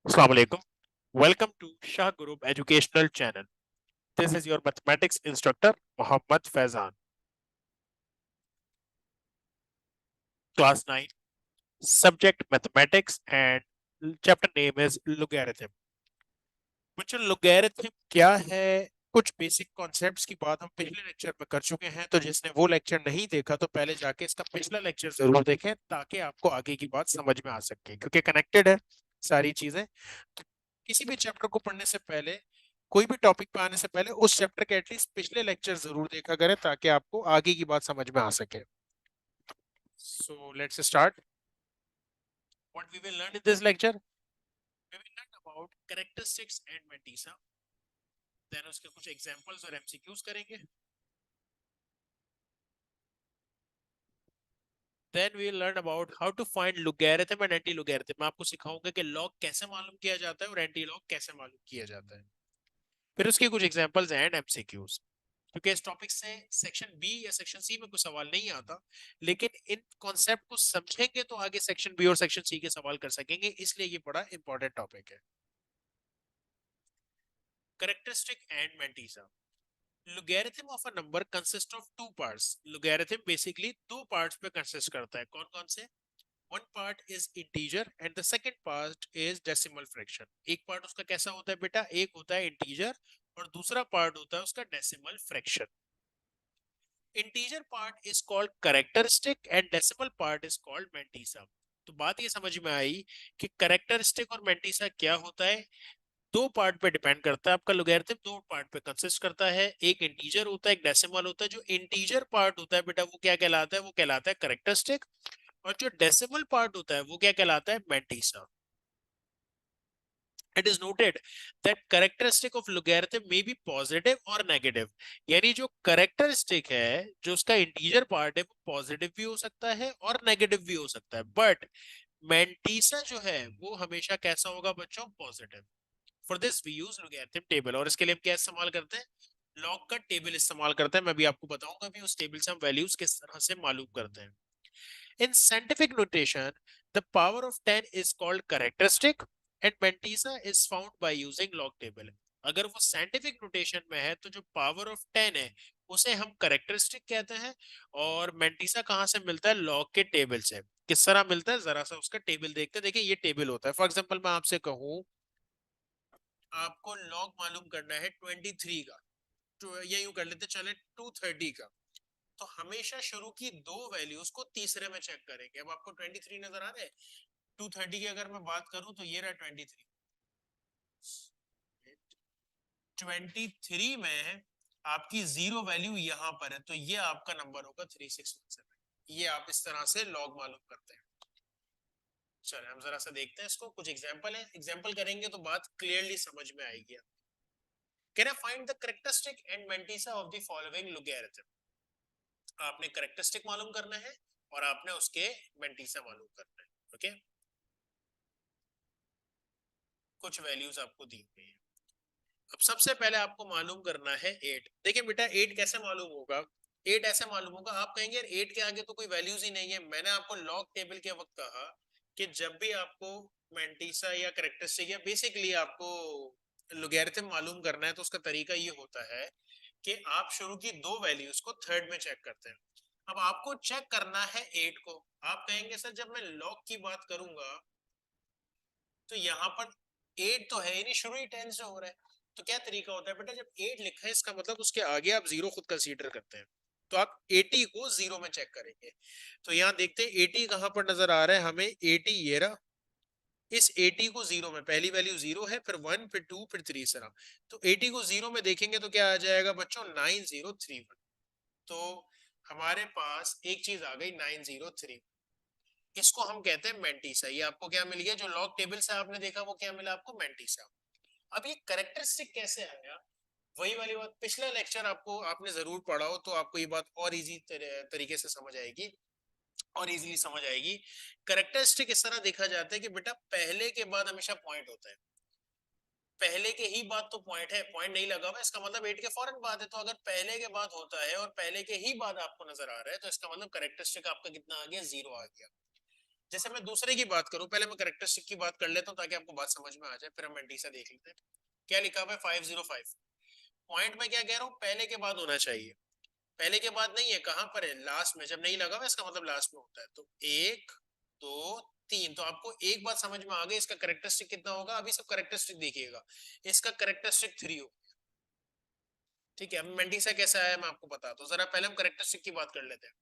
Assalamu alaikum. Welcome to Shah Group Educational Channel. This is your mathematics instructor Mohammad Faizan. Class 9, subject mathematics and chapter name is logarithm. बच्चों logarithm क्या है? कुछ basic concepts की बात हम पिछले lecture में कर चुके हैं, तो जिसने वो लेक्चर नहीं देखा तो पहले जाके इसका पिछला लेक्चर जरूर देखें ताकि आपको आगे की बात समझ में आ सके, क्योंकि कनेक्टेड है सारी चीजें। किसी भी चैप्टर को पढ़ने से पहले, कोई भी टॉपिक पे आने से पहले उस चैप्टर के एटलीस्ट पिछले लेक्चर जरूर देखा करें ताकि आपको आगे की बात समझ में आ सके। So let's start. What we will learn in this lecture, we will learn about characteristics and mantissa, then उसके कुछ एग्जांपल्स और एमसीक्यूज करेंगे। Then we will learn about how to find logarithm and anti logarithm. मैं आपको सिखाऊंगा कि log कैसे मालूम किया जाता है और एंटी लॉग कैसे मालूम किया जाता है। फिर उसके कुछ एग्जांपल्स एंड एमसीक्यूज, क्योंकि इस टॉपिक से सेक्शन बी या सेक्शन सी में कोई सवाल नहीं आता, लेकिन इन कॉन्सेप्ट को समझेंगे तो आगे सेक्शन बी और सेक्शन सी के सवाल कर सकेंगे, इसलिए ये बड़ा इंपॉर्टेंट टॉपिक है। Characteristic and mantissa. logarithm of a number consists of two parts. logarithm basically दो parts पे consist करता है। कौन कौन से? one part is integer and the second part is decimal fraction. एक part उसका कैसा होता है बेटा? एक होता है integer और दूसरा part होता है उसका decimal fraction. Integer part is called characteristic and decimal part is called mantissa. तो बात ये समझ में आई कि कैरेक्टरिस्टिक और मेंटिसा क्या होता है। दो पार्ट पे डिपेंड करता है आपका लोगैरिथम, दो पार्ट पे कंसिस्ट करता है, एक इंटीजर होता है एक डेसिमल होता है। जो इंटीजर पार्ट होता है बेटा वो क्या कहलाता है? वो कहलाता है कैरेक्टरिस्टिक, और जो डेसिमल पार्ट होता है वो क्या कहलाता है? Mantissa. It is noted that characteristic of logarithm may be positive or negative. यानी जो characteristic है, जो उसका integer part है, वो positive भी हो सकता है और negative भी हो सकता है, but मेंटिसा जो है वो हमेशा कैसा होगा बच्चों? Positive. For this we use logarithm table, और इसके लिए हम क्या इस्तेमाल करते हैं? लॉग का टेबल इस्तेमाल करते हैं। मैं भी आपको बताऊंगा भी उस टेबल से हम वैल्यूज किस तरह से मालूम करते हैं। In scientific notation, the power of 10 is called characteristic and Mentisa is found by using log table. अगर वो साइंटिफिक नोटेशन में है तो जो पावर ऑफ 10 है उसे हम करेक्टरिस्टिक कहते हैं, और मेंटिसा कहाँ से मिलता है? लॉग के टेबल से। किस तरह मिलता है? जरा सा उसका टेबल देखते हैं। देखिए ये टेबल होता है। फॉर एग्जांपल मैं आपसे कहूँ आपको लॉग मालूम करना है 23 का, तो ये यूं कर लेते चले 230 का, तो हमेशा शुरू की दो वैल्यूज को तीसरे में चेक करेंगे। अब आपको 23 नजर आ रहा है? 230 की अगर मैं बात करूं तो ये रहा 23। 23 में आपकी जीरो वैल्यू यहां पर है, तो ये आपका नंबर होगा 3617। ये आप इस तरह से लॉग मालूम करते हैं। चलिए हम जरा सा देखते हैं इसको। कुछ एग्जांपल है, एग्जांपल करेंगे तो बात क्लियरली समझ में आएगी। Can I find the characteristic and mantissa of the following logarithm. आपने कैरेक्टरिस्टिक मालूम करना है और आपने उसके मेंटिसा मालूम करना है। ओके, कुछ वैल्यूज आपको दी हुई है। अब सबसे पहले आपको मालूम करना है 8। देखिए बेटा 8 कैसे मालूम होगा? 8 ऐसे मालूम होगा, आप कहेंगे यार 8 के आगे तो कोई वैल्यूज ही नहीं है। मैंने आपको लॉग टेबल के वक्त कहा कि जब भी आपको मेंटिसा या कैरेक्टरिस्टिक या बेसिकली आपको लोगैरिथम मालूम करना है तो उसका तरीका ये होता है कि आप शुरू की दो वैल्यूज को थर्ड में चेक करते हैं। अब आपको चेक करना है 8 को। आप कहेंगे सर जब मैं लॉग की बात करूंगा तो यहाँ पर 8 तो है ही नहीं, शुरू ही 10 से हो रहा है। तो क्या तरीका होता है बेटा? जब 8 लिखा है इसका मतलब उसके आगे आप जीरो खुद कंसीडर करते हैं, तो आप 80 को जीरो में चेक करेंगे। तो यहाँ देखते हैं 80 कहाँ पर नजर आ रहा है हमें? 80 ये रहा। इस 80 को जीरो में, पहली वैल्यू जीरो है, फिर 1, फिर 2, फिर 3 से रहा। तो 80 को जीरो में देखेंगे तो क्या आ जाएगा बच्चों? 9031। तो हमारे पास एक चीज आ गई 903। इसको हम कहते हैं मेंटिसा। ये आपको क्या मिल गया? जो लॉग टेबल से आपने देखा वो क्या मिला आपको? मेंटिसा। अब ये करेक्टरिस्टिक कैसे आया? वही वाली बात, पिछला लेक्चर आपको आपने जरूर पढ़ा हो तो आपको ये बात और इजी तरीके से समझ आएगी और इजीली समझ आएगी। करेक्टरिस्टिक इस तरह देखा जाता है कि बेटा पहले के बाद हमेशा पॉइंट होता है। पहले के ही बाद तो पॉइंट है, पॉइंट नहीं लगा हुआ इसका मतलब 8 के फौरन बाद है। तो अगर पहले के बाद होता है और पहले के ही बाद आपको नजर आ रहा है तो इसका मतलब करेक्टरिस्टिक आपका कितना आ गया? जीरो आ गया। जैसे मैं दूसरे की बात करूं, पहले मैं कैरेक्टरिस्टिक की बात कर लेता हूं ताकि आपको बात समझ में आ जाए, फिर हम एंटीसा देख लेते हैं। क्या लिखा हुआ है 505 पॉइंट में, क्या कह रहा हूँ, पहले के बाद होना चाहिए। पहले के बाद नहीं है, कहां पर है, लास्ट में। जब नहीं लगा हुआ इसका मतलब लास्ट में होता है। तो 1 2 3, तो आपको एक बात समझ में आ गई, इसका कैरेक्टरिस्टिक कितना होगा। अभी सब कैरेक्टरिस्टिक देखिएगा, इसका कैरेक्टरिस्टिक 3 हो। ठीक है, अब मेंटिसा कैसा है मैं आपको बताता हूँ। जरा पहले हम कैरेक्टरिस्टिक की बात कर लेते हैं।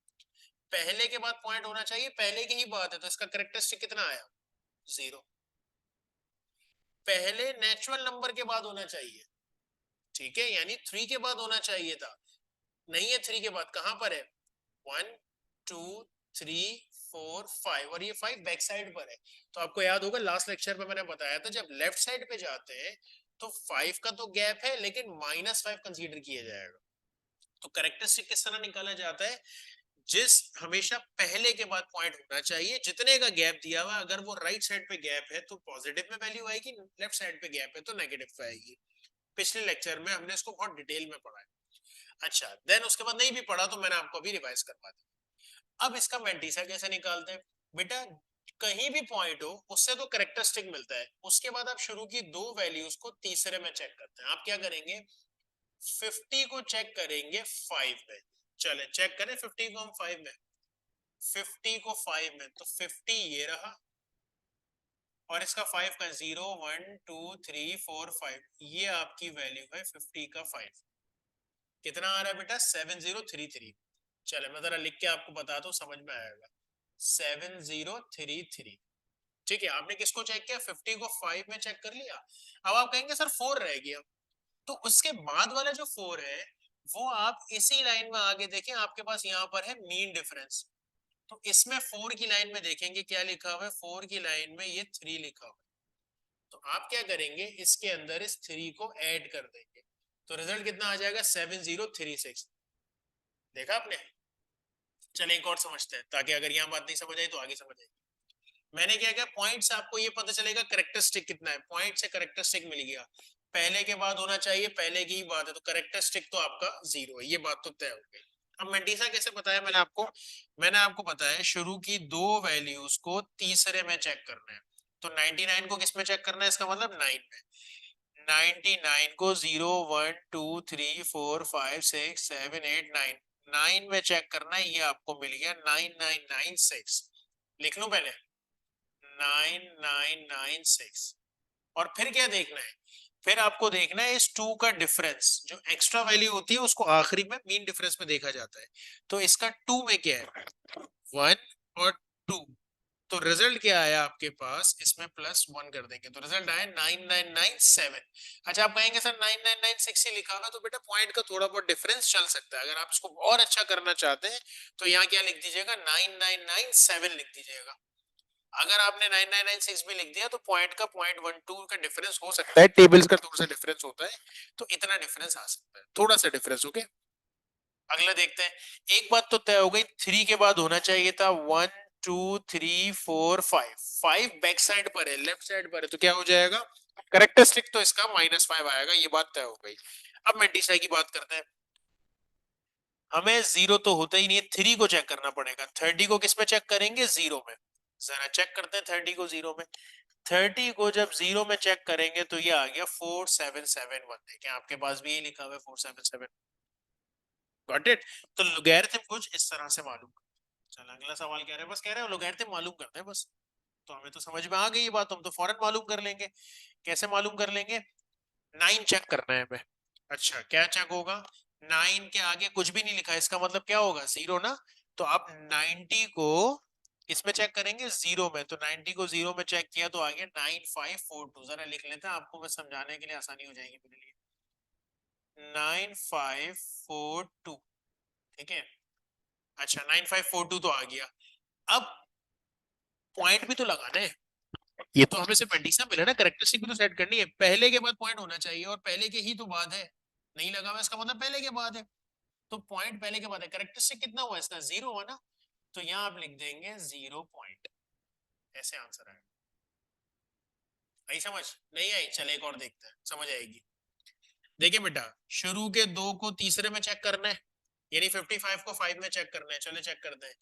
पहले के बाद पॉइंट होना चाहिए, पहले की ही बात है, तो इसका कैरेक्टरिस्टिक कितना आया, 0। पहले नेचुरल नंबर के बाद होना चाहिए, ठीक है, यानी 3 के बाद होना चाहिए था, नहीं है 3 के बाद। कहां पर है, 1 2 3 4 5, और ये 5 बैक साइड पर है। तो आपको याद होगा लास्ट लेक्चर में मैंने बताया था, जब लेफ्ट साइड पे जाते हैं तो 5 का तो गैप है, लेकिन -5 कंसीडर किया जाएगा। तो कैरेक्टरिस्टिक किस तरह निकाला जाता है, जिस हमेशा पहले के बाद पॉइंट होना चाहिए, जितने का गैप दिया हुआ, अगर वो राइट साइड पे गैप है तो पॉजिटिव में वैल्यू आएगी, लेफ्ट साइड पे गैप है तो नेगेटिव पे आएगी। पिछले लेक्चर में हमने इसको बहुत डिटेल में पढ़ा है। अच्छा, देन उसके बाद नहीं भी पढ़ा तो मैंने आपको अभी रिवाइज करवा दिया। अब इसका वेंटीसा कैसे निकालते हैं बेटा, कहीं भी पॉइंट हो उससे तो कैरेक्टरिस्टिक मिलता है, उसके बाद आप शुरू की दो वैल्यूज को तीसरे में चेक करते हैं। आप क्या करेंगे, 50 को चेक करेंगे 5 में। चले चेक करें 50 को हम 5 में, 50 को 5 में, तो 50 ये रहा, और इसका 5 का 0 1 2 3 4 5, ये आपकी वैल्यू है 50 का 5। कितना आ रहा है बेटा, 7033। चले मैं जरा लिख के आपको बताता हूँ, समझ में आएगा। 7033। ठीक है, आपने किसको चेक किया, 50 को 5 में चेक कर लिया। अब आप कहेंगे सर 4 रह गया, तो उसके बाद वाला जो 4 है वो आप इसी लाइन में आगे देखें, आपके पास यहाँ पर है मीन डिफरेंस। तो इसमें 4 की लाइन में देखेंगे क्या लिखा हुआ है, 4 की लाइन में ये 3 लिखा हुआ है। तो आप क्या करेंगे, इसके अंदर इस 3 को ऐड कर देंगे, तो रिजल्ट कितना आ जाएगा, 7036। देखा आपने। चले एक और समझते हैं, ताकि अगर यहाँ बात नहीं समझ आई तो आगे समझ आएगी। मैंने क्या किया, पॉइंट से आपको ये पता चलेगा कैरेक्टरिस्टिक कितना है। पॉइंट से कैरेक्टरिस्टिक मिल गया, पहले के बाद होना चाहिए, पहले की ही बात है, तो कैरेक्टरिस्टिक तो आपका 0 है, ये बात तो तय हो गई। अब मेंटीसा कैसे बताया मैंने आपको बताया, शुरू की दो वैल्यूज को तीसरे में चेक करना है। तो 99 को किस में चेक करना है, इसका मतलब 9 में। 99 को 0 1 2 3 4 5 6 7 8 9, 9 में चेक करना है, ये आपको मिल गया 9996। लिख लूं पहले, 9996। और फिर क्या देखना है, फिर आपको देखना है इस 2 का डिफरेंस, जो एक्स्ट्रा वैल्यू होती है उसको आखिरी में मीन डिफरेंस में देखा जाता है। तो इसका 2 में क्या है, 1 और 2, तो रिजल्ट क्या आया आपके पास, इसमें +1 कर देंगे तो रिजल्ट आया 9997। अच्छा, आप कहेंगे सर 9996 ही लिखा होगा, तो बेटा पॉइंट का थोड़ा बहुत डिफरेंस चल सकता है। अगर आप इसको और अच्छा करना चाहते हैं तो यहाँ क्या लिख दीजिएगा, 9997 लिख दीजिएगा। अगर आपने 9996 भी लिख दिया तो पॉइंट का 0.12 का डिफरेंस हो सकता है, टेबल्स का थोड़ा सा डिफरेंस होता है, तो इतना डिफरेंस आ सकता है, थोड़ा सा डिफरेंस। ओके, अगला देखते हैं। एक बात तो तय हो गई, 3 के बाद होना चाहिए था 1 2 3 4 5, 5 बैक साइड पर है, लेफ्ट साइड पर है, तो क्या हो जाएगा, कैरेक्टरिस्टिक तो इसका -5 आएगा, ये बात तय हो गई। अब मेंटिसा की बात करते हैं। हमें 0 तो होता ही नहीं है, 3 को चेक करना पड़ेगा। 30 को किस में चेक करेंगे, 0 में। जरा चेक करते हैं 30 को 0 में। 30 को जब 0 में चेक करेंगे तो ये आ गया 4771। देखें आपके पास भी ये लिखा हुआ है 477। Got it. तो लोगैरिथम कुछ इस तरह से मालूम। चल अगला सवाल कह रहे हैं, बस कह रहे हैं लोगैरिथम मालूम करते हैं बस। तो हमें तो समझ में आ गई ये बात, हम तो फौरन मालूम कर लेंगे। कैसे मालूम कर लेंगे, 9 चेक करना है हमें। अच्छा, क्या चेक होगा, 9 के आगे कुछ भी नहीं लिखा, इसका मतलब क्या होगा, 0 ना। तो आप 90 को इसमें चेक करेंगे 0 में, तो 90 को 0 में चेक किया तो आ गया 9542। जरा लिख लेते हैं, आपको मैं समझाने के लिए आसानी हो जाएगी मेरे लिए। 9542, ठीक है। अच्छा, 9542 तो आ गया। अब पॉइंट भी तो लगाना है, ये तो हमें सिर्फ कंडीशन मिला ना, कैरेक्टरिस्टिक भी तो सेट करनी है। पहले के बाद पॉइंट होना चाहिए, और पहले के ही तो बाद है, नहीं लगा हुआ इसका मतलब पहले के बाद है। तो पॉइंट पहले के बाद है, कैरेक्टरिस्टिक कितना हुआ इसका, 0 हुआ ना। तो यहाँ आप लिख देंगे 0 पॉइंट, ऐसे आंसर है। आई समझ, नहीं आई, चले एक और देखते हैं, समझ आएगी। देखिए बेटा, शुरू के दो को तीसरे में चेक करना है, यानी 55 को 5 में चेक करना है। चले चेक करते हैं,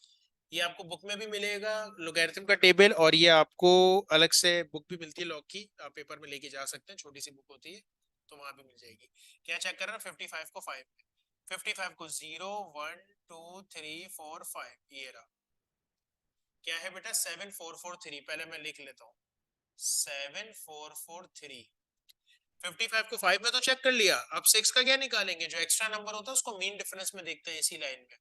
ये आपको बुक में भी मिलेगा लोगैरिथम का टेबल, और ये आपको अलग से बुक भी मिलती है लॉग की, आप पेपर में लेके जा सकते हैं, छोटी सी बुक होती है तो वहां भी मिल जाएगी। क्या चेक कर रहा है 55 को 5 में, 55 को 0 1 2 3 4 5, ये रहा। क्या है बेटा 7443, पहले मैं लिख लेता हूँ 7443। 55 को 5 में तो चेक कर लिया, अब 6 का क्या निकालेंगे, जो एक्स्ट्रा नंबर होता है उसको मीन डिफरेंस में देखते हैं इसी लाइन में।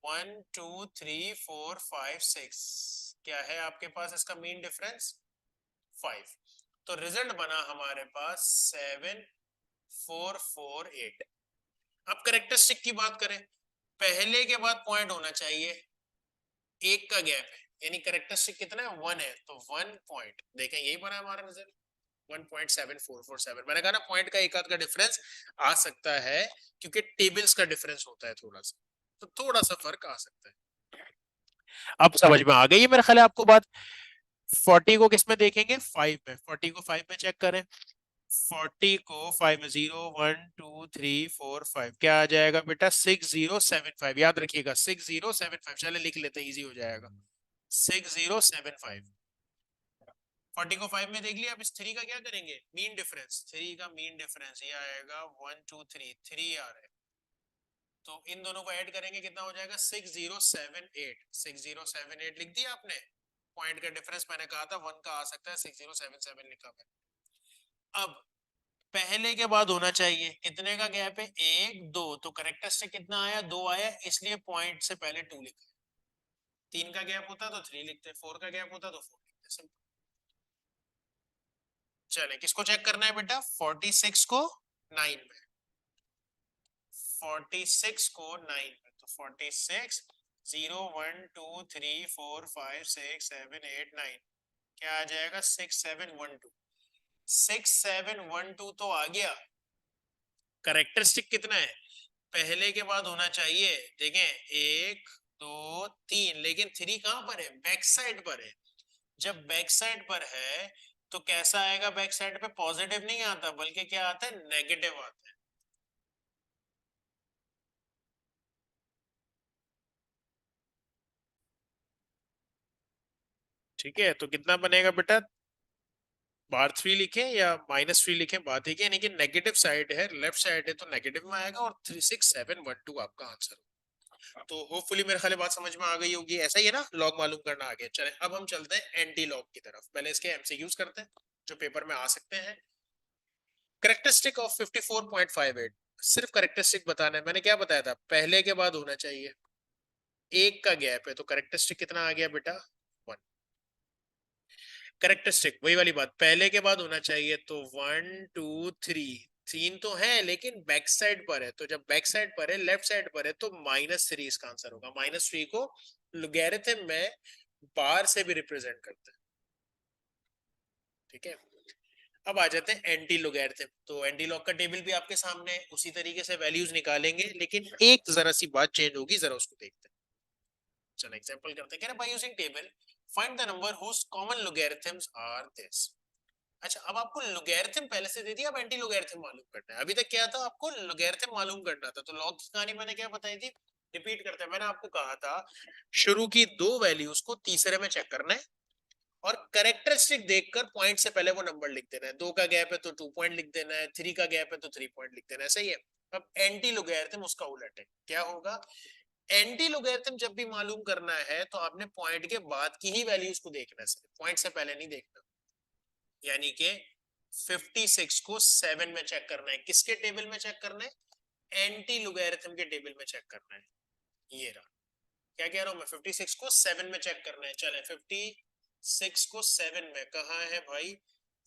1 2 3 4 5 6, क्या है आपके पास इसका मीन डिफरेंस 5। तो रिजल्ट बना हमारे पास 7448। अब करेक्टरिस्टिक की बात करें, पहले के बाद पॉइंट होना चाहिए, एक का गैप है, यानी करेक्टरिस्टिक कितना है 1 है, तो 1 पॉइंट, देखें यही बना हमारा रिजल्ट 1.7447। मैंने कहा ना पॉइंट का एक आध का डिफरेंस आ सकता है, क्योंकि टेबल्स का डिफरेंस होता है थोड़ा सा, तो थोड़ा सा फर्क आ सकता है। अब समझ में आ गई है मेरे ख्याल है आपको बात। 40 को किस में देखेंगे 5 में, 40 को 5 में चेक करें, 40 को 5 में 0 1 2 3 4 5, क्या आ जाएगा बेटा 6075, याद रखिएगा 6075, चले लिख लेते हैं इजी हो जाएगा 6075। 40 को 5 में देख लिया, अब इस 3 का क्या करेंगे मीन डिफरेंस, 3 का मीन डिफरेंस ये आएगा 1 2 3, 3 आ रहा है, तो इन दोनों को ऐड करेंगे कितना हो जाएगा 6078, 6078 लिख दिया आपने, पॉइंट का डिफरेंस मैंने कहा था 1 का आ सकता है, 6077 लिखा मैंने। अब पहले के बाद होना चाहिए, कितने का गैप है 1 2, तो करेक्टरिस्टिक कितना आया 2 आया, इसलिए पॉइंट से पहले 2 लिखा। 3 का गैप होता तो 3 लिखते, 4 का गैप होता तो 4 लिखते, सिंपल। चले किसको चेक करना है बेटा 46 को 9 में, 46 को 9 में, तो 46 0 1 2 3 4 5 6 7 8 9, क्या आ जाएगा 6712, 6712 तो आ गया। करेक्टरिस्टिक कितना है पहले के बाद होना चाहिए, देखें 1 2 3, लेकिन 3 कहां पर है बैक साइड पर है, जब बैक साइड पर है तो कैसा आएगा, बैक साइड पे पॉजिटिव नहीं आता बल्कि क्या आता है नेगेटिव आता है। ठीक है, तो कितना बनेगा बेटा, बार 3 लिखें या -3 लिखें बात है कि, यानी कि नेगेटिव साइड है, लेफ्ट साइड है तो नेगेटिव में आएगा, और 36712 आपका आंसर। तो होपफुली मेरे ख्याल बात समझ में आ गई होगी, ऐसा ही है ना, लॉग मालूम करना आ गया। चले अब हम चलते हैं एंटी लॉग की तरफ, पहले इसके एमसीक्यूज करते हैं जो पेपर में आ सकते हैं। करेक्टरिस्टिक ऑफ 54.58, सिर्फ करेक्टरिस्टिक बताना है, मैंने क्या बताया था पहले के बाद होना चाहिए, एक का गैप है, तो करेक्टरिस्टिक कितना आ गया बेटा 1। करेक्टरिस्टिक वही वाली बात, पहले के बाद होना चाहिए, तो 1 2 3, 3 तो है लेकिन बैक साइड पर है, तो जब बैक साइड पर है लेफ्ट साइड पर है तो -3 इसका आंसर होगा। -3 को लोगैरिथम में बार से भी रिप्रेजेंट करते हैं। ठीक है, अब आ जाते हैं एंटी लोगैरिथम, तो एंटी लॉग का टेबल भी आपके सामने है, उसी तरीके से वैल्यूज निकालेंगे, लेकिन एक जरा सी बात चेंज होगी, जरा उसको देखते हैं। चलो एग्जांपल करते हैं, कह रहे by using table find the number whose common logarithms are this. अच्छा, अब आपको लोगैरिथम पहले से दे दिया, अब एंटी लोगैरिथम मालूम करना है। अभी तक क्या था, आपको लोगैरिथम मालूम करना था, तो लॉग की कहानी मैंने क्या बताई थी, रिपीट करते हैं। मैंने आपको कहा था शुरू की दो वैल्यूज को तीसरे में चेक करना है, और करेक्टरिस्टिक देखकर पॉइंट से पहले वो नंबर लिख देना है, 2 का गैप है तो 2 पॉइंट लिख देना है, 3 का गैप है तो 3 पॉइंट लिख देना है, सही है। अब एंटी लोगैरिथम उसका उलट है, क्या होगा, एंटी लोगैरिथम जब भी मालूम करना है तो आपने पॉइंट के बाद की ही वैल्यूज को देखना है, पॉइंट से पहले नहीं देखना। यानी कि 56 को 7 में चेक करना है, किसके टेबल में चेक करना है, एंटी लोगैरिथम के टेबल में चेक करना है। ये रहा, क्या कह रहा हूं मैं, 56 को 7 में चेक करना है। चले 56 को 7 में कहा है भाई,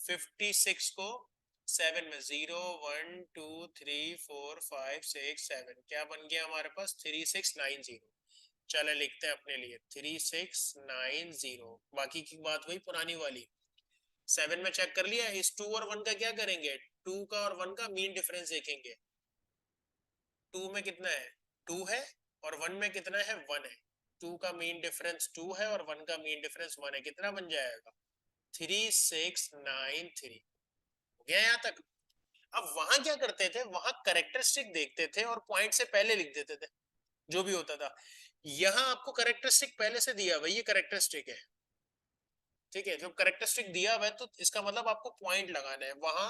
56 को 7 में 0 1 2 3 4 5 6 7, क्या बन गया हमारे पास 3690। चले लिखते हैं अपने लिए 3690, बाकी की बात वही पुरानी वाली, 7 में चेक कर लिया, इस 2 और 1 का क्या करेंगे, 2 का और 1 का मीन डिफरेंस देखेंगे, 2 में कितना है 2 है, और 1 में कितना है 1 है, 2 का मीन डिफरेंस 2 है और 1 का मीन डिफरेंस 1 है, कितना बन जाएगा 3693। हो गया यहाँ तक। अब वहां क्या करते थे, वहां करेक्टरिस्टिक देखते थे और पॉइंट से पहले लिख देते थे, जो भी होता था। यहाँ आपको करेक्टरिस्टिक पहले से दिया हुआ, ये करेक्टरिस्टिक है, ठीक है। जब करेक्टरिस्टिक दिया हुआ है तो इसका मतलब आपको पॉइंट लगाना है, वहां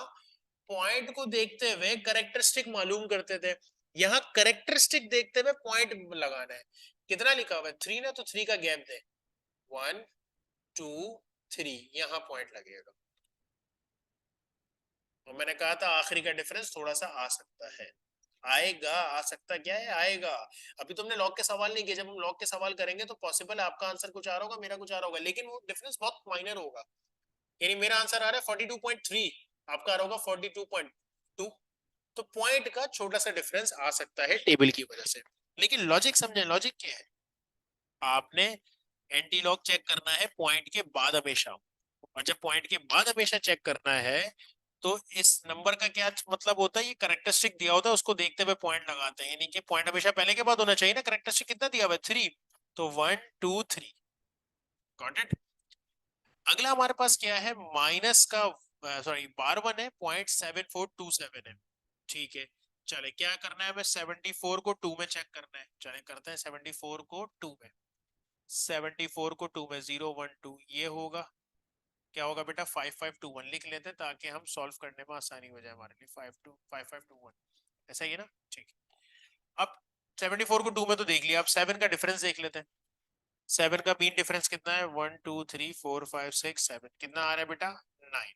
पॉइंट को देखते हुए करेक्टरिस्टिक मालूम करते थे, यहाँ करेक्टरिस्टिक देखते हुए पॉइंट लगाना है। कितना लिखा हुआ है 3 ना, तो 3 का गैप दे, 1 2 3, यहाँ पॉइंट लगेगा। और मैंने कहा था आखिरी का डिफरेंस थोड़ा सा आ सकता है, आएगा, आ सकता क्या है, आएगा। अभी तुमने लॉग के सवाल नहीं किए, जब हम लॉग के सवाल करेंगे तो पॉसिबल है आपका आंसर कुछ आ रहा होगा, मेरा कुछ आ रहा होगा, लेकिन वो डिफरेंस बहुत माइनर होगा। यानी मेरा आंसर आ रहा है 42.3, आपका आ रहा होगा 42.2, तो पॉइंट का छोटा सा डिफरेंस आ सकता है टेबल की वजह से। लेकिन लॉजिक समझे, लॉजिक क्या है, आपने एंटी लॉग चेक करना है पॉइंट के बाद हमेशा, और जब पॉइंट के बाद हमेशा चेक करना है तो इस नंबर का क्या मतलब होता है, ये करेक्टरिस्टिक दिया होता है उसको देखते हुए पॉइंट लगाते हैं, यानी कि पॉइंट हमेशा पहले के बाद होना चाहिए ना, करेक्टरिस्टिक कितना दिया हुआ है 3, तो 1 2 3, गॉट इट। अगला हमारे पास क्या है, माइनस का, सॉरी बार वन है, 0.7427 है, ठीक है। चले क्या करना है, हमें 74 को 2 में चेक करना है, चले करते हैं 74 को 2 में, 74 को 2 में 0 1 2, ये होगा क्या होगा बेटा 5521 लिख लेते हैं ताकि हम सॉल्व करने में आसानी हो जाए हमारे लिए, 5521 ऐसा ही है ना, ठीक है। अब 74 को 2 में तो देख लिया, अब 7 का डिफरेंस देख लेते हैं। 7 का मीन डिफरेंस कितना है, 1 2 3 4 5 6 7, कितना आ रहा है बेटा 9,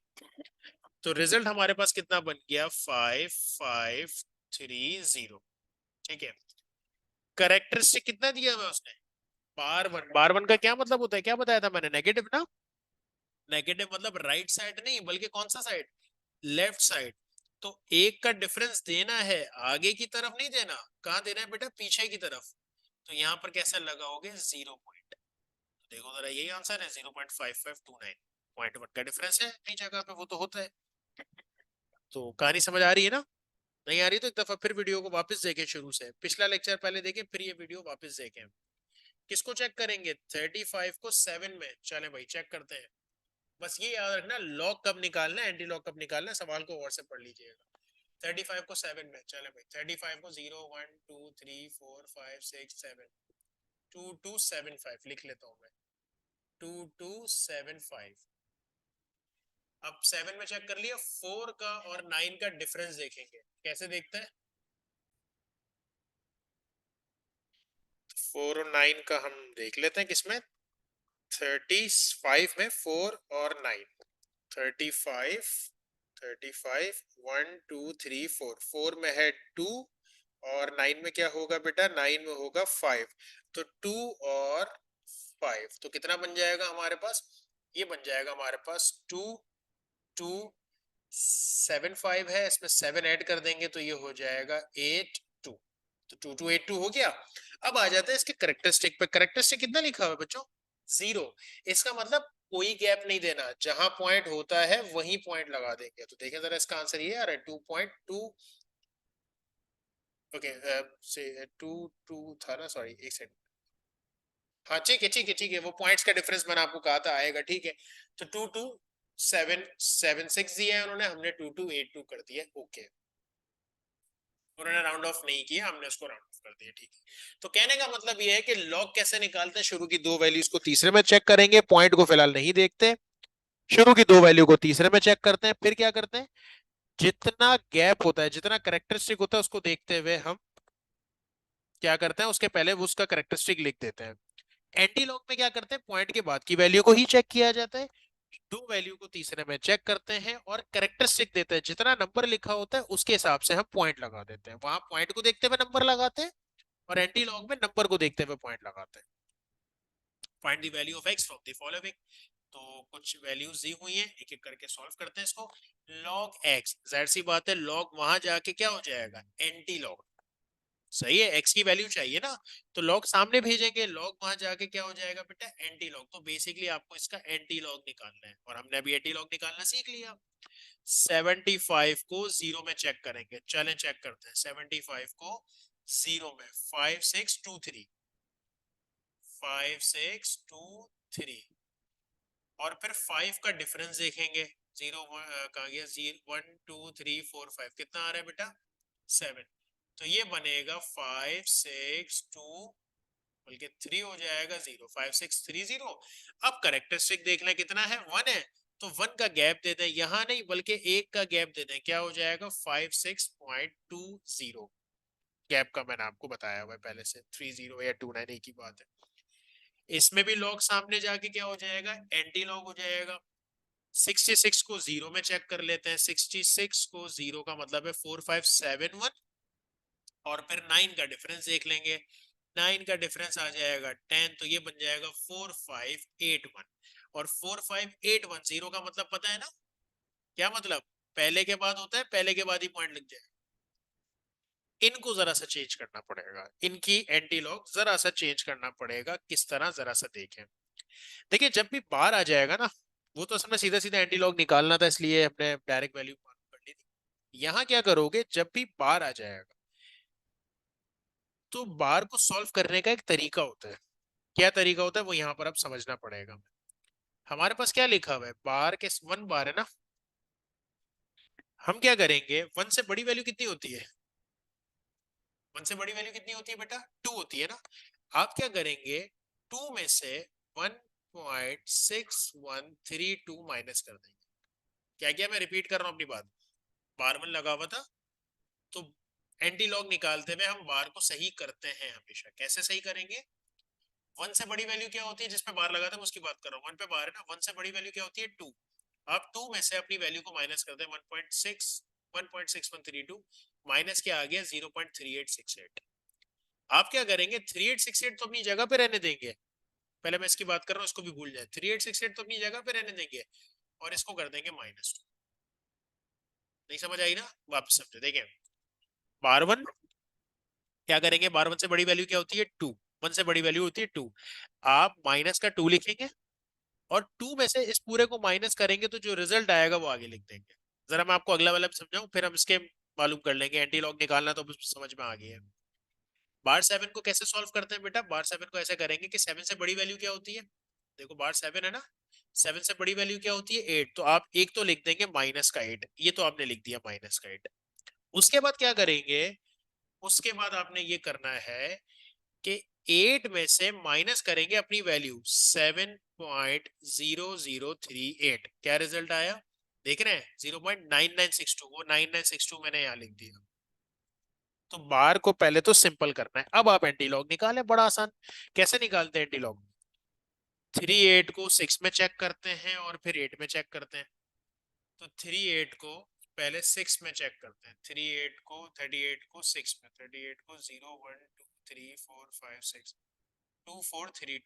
तो रिजल्ट हमारे पास कितना बन गया 5530, ठीक है। करेक्टरिस्टिक कितना दिया हुआ उसने, बार वन, बार वन का क्या मतलब होता है, क्या बताया था मैंने, नेगेटिव ना, नेगेटिव मतलब राइट साइड नहीं बल्कि कौन सा साइड, लेफ्ट साइड। तो एक का डिफरेंस देना है आगे की तरफ नहीं देना, कहाँ देना है बेटा पीछे की तरफ, तो यहाँ पर कैसे लगाओगे 0 पॉइंट, देखो जरा यही आंसर है 0.5529, पॉइंट वन का डिफरेंस है अपनी जगह पे, वो तो होता है। तो कहानी समझ आ रही है ना, नहीं आ रही तो एक दफा फिर वीडियो को वापस देखें शुरू से, पिछला लेक्चर पहले देखें फिर ये वीडियो वापस देखें। किसको चेक करेंगे 35 को 7 में, चले भाई चेक करते हैं। बस ये याद रखना लॉग कब निकालना है, एंटी लॉग कब निकालना है, सवाल को और से पढ़ लीजिएगा। 35 को 7 में, चले भाई 35 को 0 1 2 3 4 5 6 7, 2275 लिख लेता हूं मैं, 2275। अब 7 में चेक कर लिया, 4 का और 9 का डिफरेंस देखेंगे, कैसे देखते हैं, 4 और 9 का हम देख लेते हैं किसमें, 35 में 4 और 9, 35 35 1 2 3 4, 4 में है 2 और 9 में क्या होगा बेटा, 9 में होगा 5, तो 2 और 5 तो कितना बन जाएगा हमारे पास, ये बन जाएगा हमारे पास 2 2 7 5 है, इसमें 7 ऐड कर देंगे तो ये हो जाएगा 8 2, तो 2282 हो गया। अब आ जाता है इसके करेक्टरिस्टिक पे, करेक्टरिस्टिक कितना लिखा हुआ है बच्चों 0, इसका मतलब कोई गैप नहीं देना, जहां पॉइंट होता है वहीं पॉइंट लगा देंगे, तो देखें जरा इसका आंसर ये आ रहा है 2.2, ओके से 2 2 था ना, सॉरी एक सेकंड, हाँ ठीक है ठीक है ठीक है, वो पॉइंट्स का डिफरेंस मैंने आपको कहा था आएगा, ठीक है। तो 2276 दिया है उन्होंने, हमने 2282 कर दिया, ओके। उन्होंने राउंड ऑफ नहीं किया, हमने उसको राउंड ऑफ कर दिया, ठीक है। तो कहने का मतलब ये है कि लॉग कैसे निकालते हैं, शुरू की दो वैल्यूज को तीसरे में चेक करेंगे, पॉइंट को फिलहाल नहीं देखते, शुरू की दो वैल्यू को तीसरे में चेक करते हैं, फिर क्या करते हैं, जितना गैप होता है जितना करेक्टरिस्टिक होता है उसको देखते हुए हम क्या करते हैं, उसके पहले वो उसका करेक्टरिस्टिक लिख देते हैं। एंटी लॉग में क्या करते हैं, पॉइंट के बाद की वैल्यू को ही चेक किया जाता है, दो वैल्यू को तीसरे में चेक करते हैं और करेक्टरिस्टिक देते हैं, जितना नंबर लिखा होता है उसके हिसाब से हम पॉइंट लगा देते हैं, वहां पॉइंट को देखते हुए नंबर लगाते हैं और एंटी लॉग में नंबर को देखते हुए पॉइंट लगाते हैं। Find the value of x from the following, तो कुछ वैल्यूज दी हुई हैं, एक एक करके सॉल्व करते हैं इसको। लॉग एक्स, जाहिर सी बात है लॉग वहां जाके क्या हो जाएगा एंटी लॉग, सही है, एक्स की वैल्यू चाहिए ना, तो लॉग सामने भेजेंगे, लॉग वहां जाके क्या हो जाएगा बेटा एंटी लॉग, तो बेसिकली आपको इसका एंटी लॉग निकालना है और हमने अभी एंटी लॉग निकालना सीख लिया। 75 को 0 में चेक करेंगे, चलें चेक करते हैं 75 को 0 में, 5623, 5623, और फिर 5 का डिफरेंस देखेंगे, 0 कहा गया 0 1 2 3 4 5, कितना आ रहा है बेटा 7, तो ये बनेगा 5623 बल्कि 3 हो जाएगा 0, 5 6 3 0। अब करेक्टरिस्टिक देख लें कितना है, 1 है, तो 1 का गैप दे दें, यहां नहीं बल्कि 1 का गैप दे दें, क्या हो जाएगा 56.20। गैप का मैंने आपको बताया हुआ है पहले से, 30 या 29 एक ही बात है। इसमें भी लॉग सामने जाके क्या हो जाएगा, एंटी लॉग हो जाएगा। 66 को 0 में चेक कर लेते हैं, 66 को 0 का मतलब है 4571, और फिर 9 का डिफरेंस देख लेंगे, 9 का डिफरेंस आ जाएगा 10, तो ये बन जाएगा 4581। और 4581 0 का मतलब पता है ना क्या मतलब, पहले के बाद होता है, पहले के बाद ही पॉइंट लग जाए। इनको जरा सा चेंज करना पड़ेगा, इनकी एंटी लॉग जरा सा चेंज करना पड़ेगा, किस तरह जरा सा देखें। देखिए जब भी बार आ जाएगा ना, वो तो असल में सीधा सीधा एंटी लॉग निकालना था, इसलिए हमने डायरेक्ट वैल्यू मालूम कर ली थी। यहाँ क्या करोगे, जब भी बार आ जाएगा तो बार को सॉल्व करने का एक तरीका होता है। क्या तरीका होता है वो यहाँ पर अब समझना पड़ेगा। हमारे पास क्या लिखा हुआ है, बार के 1 बार है ना, हम क्या करेंगे, 1 से बड़ी वैल्यू कितनी होती है, 1 से बड़ी वैल्यू कितनी होती है बेटा, 2 होती है ना। आप क्या करेंगे, 2 में से 1.6132 माइनस कर देंगे। क्या क्या मैं रिपीट कर रहा हूँ अपनी बात, बार 1 लगा हुआ था, तो एंटी लॉग निकालते हुए हम बार को सही करते हैं हमेशा। कैसे सही करेंगे, 1 से बड़ी वैल्यू क्या होती है जिसपे बार लगा था, उसकी बात कर रहा हूँ, 1 पे बार है ना, 1 से बड़ी वैल्यू क्या होती है 2। आप 2 में से अपनी वैल्यू को माइनस करते हैं, 1.6132 माइनस क्या आ गया 0.3868। आप क्या करेंगे, 3868 तो अपनी जगह पे रहने देंगे, पहले मैं इसकी बात कर रहा हूँ, इसको भी भूल जाए, 3868 तो अपनी जगह पे रहने देंगे, और इसको कर देंगे -2। नहीं समझ आई ना, वापस समझे, देखें बार 1 क्या करेंगे, बार 1 से बड़ी वैल्यू क्या होती है 2, 1 से बड़ी वैल्यू होती है 2, आप माइनस का 2 लिखेंगे, और 2 में से इस पूरे को माइनस करेंगे, तो जो रिजल्ट आएगा वो आगे लिख देंगे। जरा मैं आपको अगला वाला भी समझाऊं, फिर हम इसके मालूम कर लेंगे, एंटी लॉग निकालना तो समझ में आ गया है। बार 7 को कैसे सॉल्व करते हैं बेटा, बार 7 को ऐसे करेंगे कि 7 से बड़ी वैल्यू क्या होती है, देखो बार 7 है ना, 7 से बड़ी वैल्यू क्या होती है 8, तो आप एक तो लिख देंगे -8, ये तो आपने लिख दिया -8। उसके बाद क्या करेंगे, उसके बाद आपने ये करना है कि 8 में से माइनस करेंगे अपनी वैल्यू 7.0038, क्या रिजल्ट आया देख रहे हैं 0.9962, वो 9962 मैंने यहाँ लिख दिया। तो बार को पहले तो सिंपल करना है, अब आप एंटी लॉग निकालें, बड़ा आसान। कैसे निकालते हैं एंटी लॉग, 38 को 6 में चेक करते हैं और फिर 8 में चेक करते हैं। तो 38 को पहले 6 में चेक करते हैं, 38 को 6 में, 38 को 0 1 2 3 4 5 6 2432,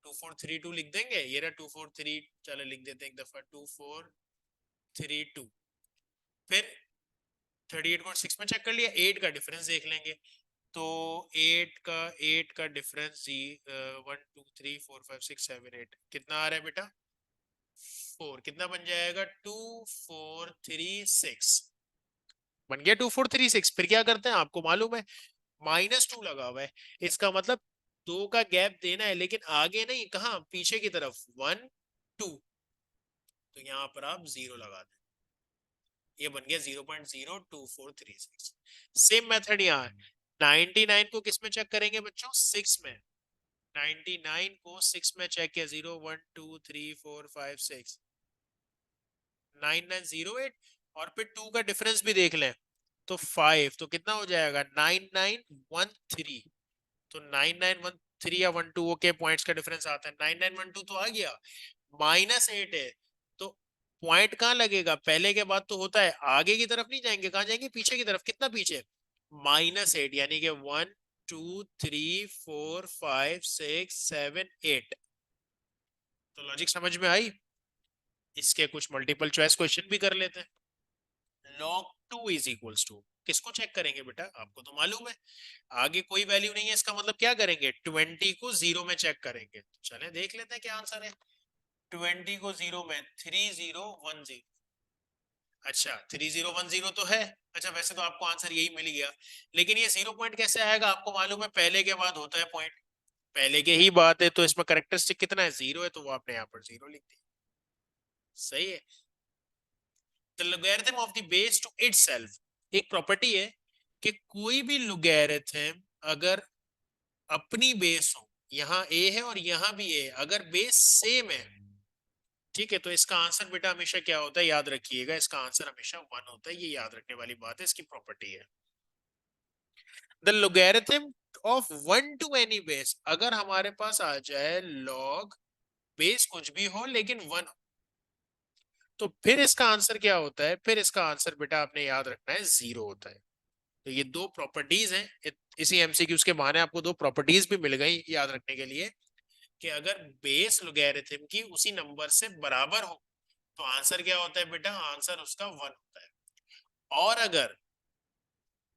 2432 लिख देंगे, ये रहा 243, चलो लिख देते हैं एक दफा 2432। फिर 38 को 6 में चेक कर लिया, 8 का डिफरेंस देख लेंगे, तो 8 का डिफरेंस जी 1 2 3 4 5 6 7 8 कितना आ रहा है बेटा 4, कितना बन जाएगा 2436, बन गया 2436। फिर क्या करते हैं, आपको मालूम है -2 लगा हुआ है, इसका मतलब 2 का गैप देना है, लेकिन आगे नहीं, कहाँ पीछे की तरफ 1 2, तो यहाँ पर आप 0 लगा दें, ये बन गया 0.02436। सेम मेथड यहाँ 99 को किस में चेक करेंगे बच्चों, 6 में, 99 को 6 में चेक किया, 0 1 2 3 4 5 6 9908, और फिर 2 का डिफरेंस भी देख लें, तो 5, तो कितना हो जाएगा 9913, तो 9913 या 12 के पॉइंट्स का डिफरेंस आता है, 9912 तो आ गया, -8 है, तो पॉइंट कहाँ लगेगा, पहले के बाद तो होता है, आगे की तरफ नहीं जाएंगे, कहाँ जाएंगे पीछे की तरफ, कितना पीछे -8, यानी कि 1 2 3 4 5 6 7 8। तो लॉजिक समझ में आई। इसके कुछ मल्टीपल चॉइस क्वेश्चन भी कर लेते हैं। log 2 इज इक्वल्स टू, किसको चेक करेंगे बेटा, आपको तो मालूम है आगे कोई वैल्यू नहीं है, इसका मतलब क्या करेंगे 20 को 0 में चेक करेंगे, तो चले देख लेते हैं क्या आंसर है। 20 को 0 में 3010, अच्छा 3010 तो है, अच्छा वैसे तो आपको आंसर यही मिल गया, लेकिन ये 0 पॉइंट कैसे आएगा, आपको मालूम है पहले के बाद होता है पॉइंट, पहले के ही बात है, तो इसमें करेक्टरिस्टिक कितना है 0 है, तो वो आपने यहाँ पर 0 लिख दिया, सही है। The logarithm of the base to itself, एक प्रॉपर्टी है कि कोई भी logarithm अगर अपनी बेस हो, यहाँ ए है और यहाँ भी ए, अगर बेस सेम है, ठीक है, तो इसका आंसर बेटा हमेशा क्या होता है, याद रखिएगा, इसका आंसर हमेशा 1 होता है, ये याद रखने वाली बात है, इसकी प्रॉपर्टी है। The logarithm of 1 to any base, अगर हमारे पास आ जाए लॉग बेस कुछ भी हो लेकिन 1 हो, तो फिर इसका आंसर क्या होता है, फिर इसका आंसर बेटा आपने याद रखना है 0 होता है। तो ये दो प्रॉपर्टीज हैं, इसी एमसीक्यूज के बहाने आपको दो प्रॉपर्टीज भी मिल गई याद रखने के लिए, कि अगर बेस लोगैरिथम की उसी नंबर से बराबर हो तो आंसर क्या होता है बेटा, आंसर उसका 1 होता है। और अगर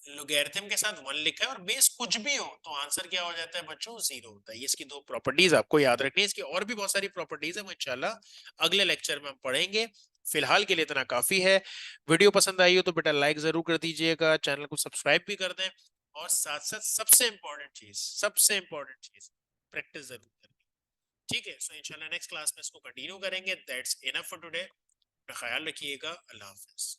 लोगैरिथम के साथ 1 लिखा है और बेस कुछ भी हो तो आंसर क्या हो जाता है बच्चों, 0 होता है। ये इसकी दो प्रॉपर्टीज आपको याद रखनी है, इसकी और भी बहुत सारी प्रॉपर्टीज है, वो इंशाल्लाह अगले लेक्चर में हम पढ़ेंगे। फिलहाल के लिए इतना काफी है। वीडियो पसंद आई हो तो बेटा लाइक जरूर कर दीजिएगा, चैनल को सब्सक्राइब भी कर दें, और साथ साथ सबसे इंपॉर्टेंट चीज प्रैक्टिस जरूर करें। ठीक है, सो इंशाल्लाह नेक्स्ट क्लास में इसको कंटिन्यू करेंगे। That's enough for today. ख्याल रखिएगा। अल्लाह हाफिज।